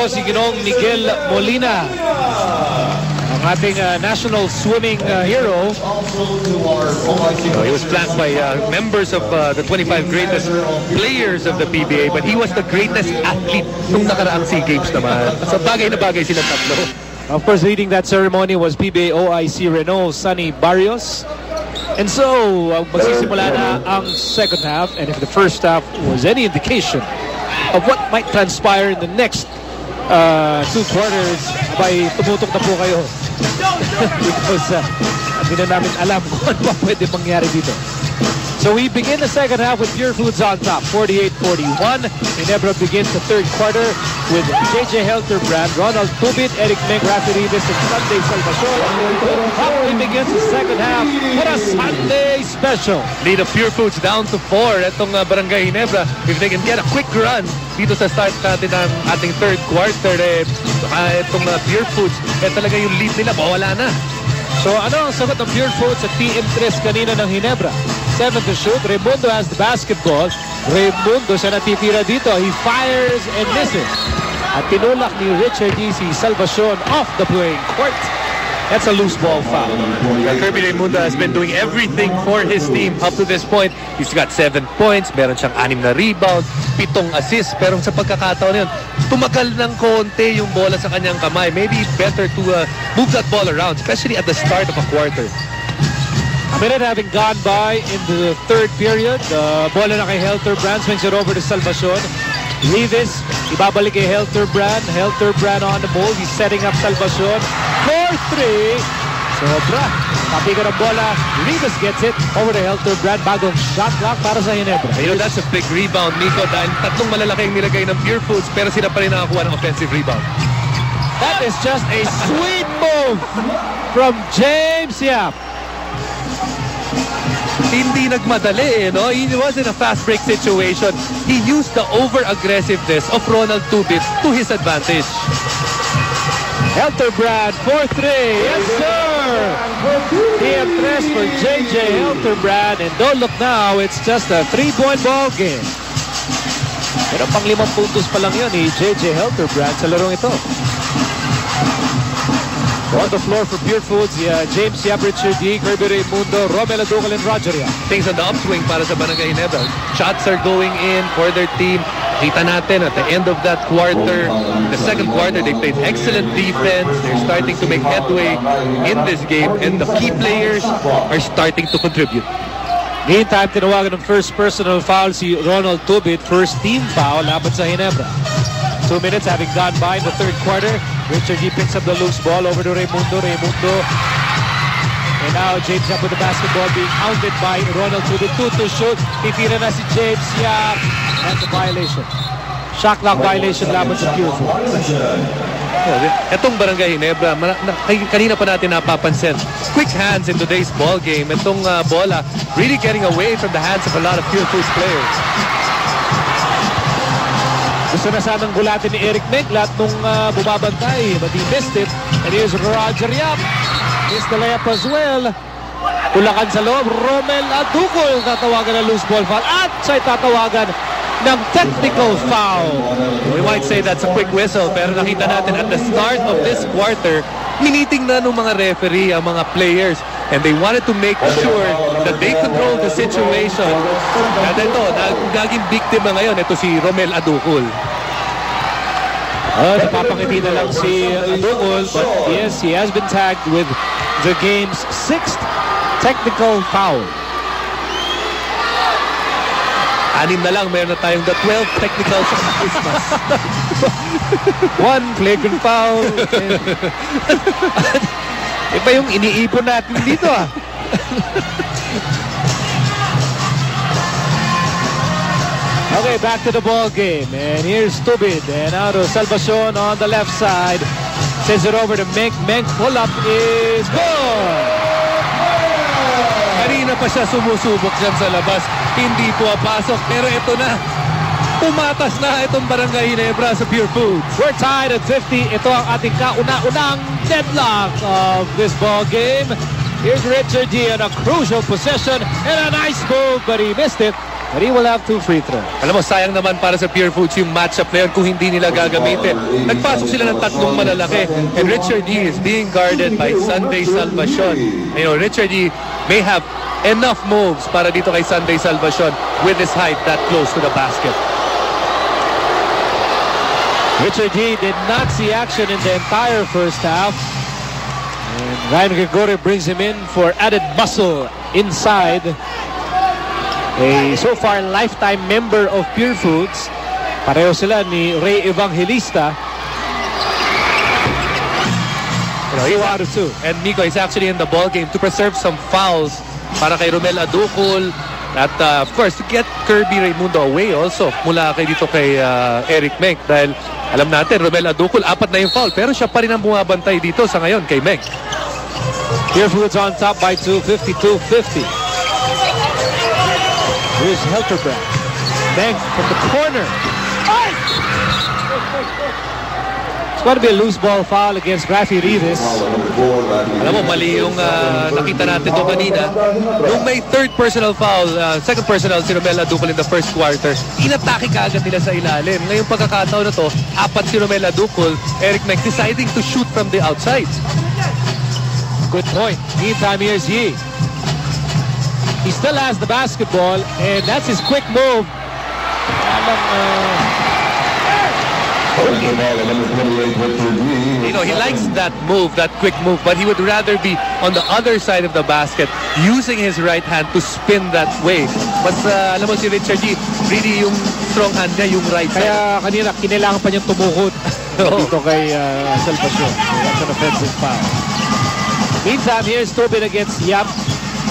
po si Ginoong Miguel Molina, ang ating national swimming hero. He was flanked by members of the 25 greatest players of the PBA, but he was the greatest athlete nung nakaraang SEA Games naman. So bagay na bagay silang tatlo. Of course, leading that ceremony was PBA OIC Renault Sunny Barrios. And so, magsisimula na ang second half, and if the first half was any indication of what might transpire in the next 2 quarters, abay, tumutok na po kayo. Because hindi na namin alam kung ano pa pwede mangyari dito. So we begin the second half with Pure Foods on top, 48-41. Ginebra begins the third quarter with JJ Helterbrand, Ronald Tubit, Eric Meng, Rafi Rivas, and Sunday Salvador. Promptly begins the second half. What a Sunday special! Lead of Pure Foods down to 4. Itong Barangay Ginebra, if they can get a quick run dito sa start natin ng ating third quarter, itong Pure Foods, talaga yung lead nila, mawala na. So ano ang sagot ng Pure Foods sa Team 3 kanina ng Ginebra? 7 to shoot. Raimundo has the basketball. Raimundo siya natitira dito. He fires and misses. At tinulak ni Richard D. si Salvacion off the playing court. That's a loose ball foul. Kirby Raimundo has been doing everything for his team up to this point. He's got 7 points, meron siyang 6 na rebound, 7 assists, pero sa pagkakataon na yun, tumagal ng konti yung bola sa kanyang kamay. Maybe better to move that ball around, especially at the start of a quarter. A minute having gone by in the third period. Bola na kay Helterbrand, swings it over to Salvacion. Rivas, ibabalik kay Helterbrand. Helterbrand on the move. He's setting up Salvacion. 4-3. Sobra. Tapigan ang bola. Rivas gets it over to Helterbrand. Bagong shot clock para sa Ginebra. You know, that's a big rebound, Nico, dahil tatlong malalaking nilagay ng Pure Foods, pero sila pa rin nakakuha ng offensive rebound. That is just a sweet move from James Yap. Hindi nagmadali, no? He was in a fast break situation. He used the over-aggressiveness of Ronald Tubit to his advantage. Helterbrand, 4-3. Yes, sir! PM3 for JJ Helterbrand. And don't look now, it's just a 3-point ball game. Pero pang 5 puntos pa lang yun ni JJ Helterbrand sa larong ito. On the floor for Pure Foods, James Yap, Richard D, Kirby Raimundo, Romel Aducal, and Roger Yap. Things on the upswing para sa Barangay Ginebra. Shots are going in for their team. Kita natin at the end of that quarter, the second quarter, they played excellent defense. They're starting to make headway in this game, and the key players are starting to contribute. Meantime, tinawagan ng first personal foul si Ronald Tubit. First team foul laban sa Ginebra. 2 minutes having gone by in the third quarter. Richard G picks up the loose ball over to Raimundo. And now James Yap with the basketball being hounded by Ronald Tubit. 2 to shoot. Titira na si James Yap. That's a violation. Shot clock violation laban sa Pure Foods. Itong Barangay Ginebra, kanina pa natin napapansin. Quick hands in today's ball game. Itong bola really getting away from the hands of a lot of Pure Foods players. Gusto na sanang gulatin ni Eric Meng lahat nung bumabantay, but he missed it. And here's Roger Yap. Missed the layup as well. Ulakan sa loob, Romel Aducal tatawagan ng loose ball foul at siya'y tatawagan ng technical foul. We might say that's a quick whistle, pero nakita natin at the start of this quarter, miniting na ng mga referee ang mga players, and they wanted to make sure that they control the situation. At ito, naging biktima ngayon, ito si Romel Aducal. Napapangiti na lang si Aducal, but yes, he has been tagged with the game's 6th technical foul. 6 na lang, meron na tayong the 12th technical sa Christmas. 1 flagrant foul. Iba yung iniipon natin dito Okay, back to the ball game. And here's Tubit. And now to Salvacion on the left side. Sends it over to Meng. Meng pull-up is good! Kanina pa siya sumusubok dyan sa labas. Hindi puwapasok. Pero ito na. Pumatas na itong Barangay Ginebra sa Pure Foods. We're tied at 50. Ito ang ating kauna-unang deadlock of this ball game. Here's Richard D on a crucial possession and a nice move, but he missed it. But he will have 2 free throws. Alam mo, sayang naman para sa Pure Foods yung matchup na yun kung hindi nila gagamitin. Nagpasok sila ng 3 malalaki. And Richard D is being guarded by Sunday Salvacion. You know, Richard D may have enough moves para dito kay Sunday Salvacion with his height that close to the basket. Richard D did not see action in the entire first half. And Ryan Gregorio brings him in for added muscle inside. A so far lifetime member of Pure Foods. Pareho sila ni Ray Evangelista. You know, 2-2. And Miko is actually in the ball game to preserve some fouls para kay Romel Aducol. At of course, to get Kirby Raimundo away also mula kay dito kay Eric Meng. Dahil alam natin, Romel Aducol, 4 na yung foul. Pero siya pa rin ang bumabantay dito sa ngayon kay Meng. Pure Foods on top by 2, 52-50. Here's Helterbrand. Meng from the corner. It's going to be a loose ball foul against Rafi Rivas. Alam mo, mali yung nakita natin doon kanina. Nung may third personal foul, second personal si Romel Aducol in the first quarter, inatake kaagad nila sa ilalim. Ngayong pagkakataon na to, 4 si Romel Aducol, Eric Meng deciding to shoot from the outside. Good point. Meantime, here's Yi. He still has the basketball, and that's his quick move. You know, he likes that move, that quick move, but he would rather be on the other side of the basket using his right hand to spin that way. But alam mo si Richard G, really yung strong hand niya, yung right hand. Kaya kanina, kinailangan pa niyang tumukod dito kay Salvacion. That's an offensive foul. Meantime, here's Tobin against Yap.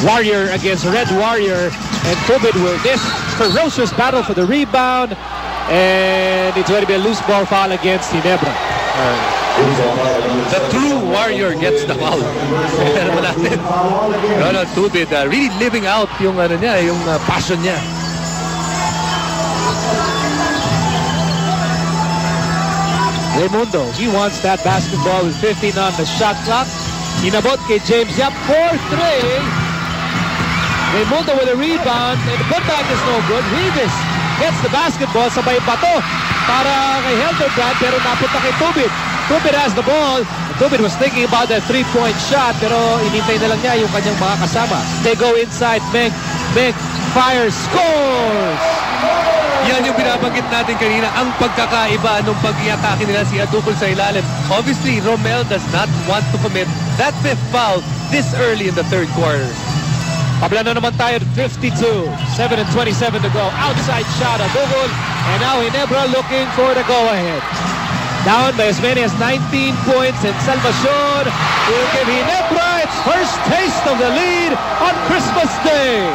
Warrior against Red Warrior. And Tobin will this ferocious battle for the rebound. And it's going to be a loose ball foul against Ginebra. The true Warrior gets the foul. No, Tobin really living out yung ano niya, yung passion niya. Raimundo, he wants that basketball with 15 on the shot clock. Inabot kay James Yap for 3. Raimundo with a rebound, and the putback is no good. Rivas gets the basketball, sabay bato para kay Helterbrand, pero napunta kay Tobin. Tobin has the ball. Tobin was thinking about that 3-point shot, pero inintay na lang niya yung kanyang mga kasama. They go inside. Meng fires, scores! Yan yung binabanggit natin kanina, ang pagkakaiba nung pag-iatake nila si Aducol sa ilalim. Obviously, Romel does not want to commit that 5th foul this early in the third quarter. Pabla na naman tayo, 52, 7:27 to go. Outside shot, Aducol, and now Ginebra looking for the go-ahead. Down by as many as 19 points, and Salvacion will give Ginebra its first taste of the lead on Christmas Day.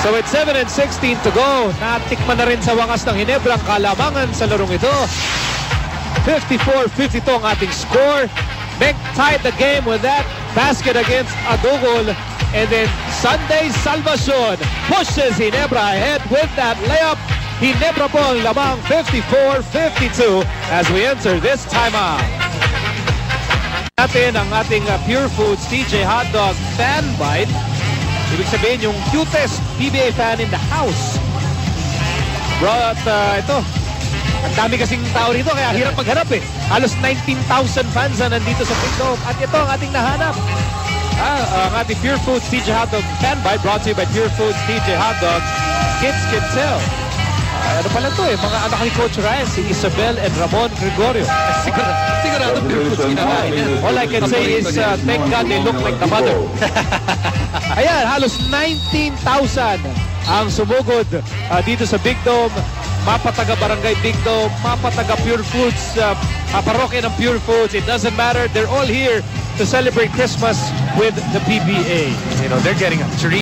So it's 7:16 to go. Natikman na rin sa wakas ng Ginebra ang kalamangan sa larong ito. 54-52 ang ating score. Meng tied the game with that basket against Aducol. And then Sunday Salvacion pushes Ginebra ahead with that layup. Ginebra po ang lamang 54-52 as we enter this timeout. Natin ang ating Pure Foods TJ Hotdog fan bite. Ibig sabihin yung cutest PBA fan in the house. Brought ito. Ang dami kasing tao rito kaya hirap maghanap eh. Halos 19,000 fans na nandito sa Big Dome. At ito ang ating nahanap. Ang ating Pure Foods TJ Hotdog fan bite brought to you by Pure Foods TJ Hotdogs. Kids can tell. Ano pala to eh, mga anak ni Coach Ryan, si Isabel and Ramon Gregorio. Sigurado Pure Foods kinakain yan. All I can say is thank God they look like the mother. Ayan, halos 19,000 ang sumugod dito sa Big Dome. Mapa taga Barangay Big Dome, mapa taga Pure Foods, parokya ng Pure Foods. It doesn't matter. They're all here to celebrate Christmas with the PBA. You know, they're getting a treat.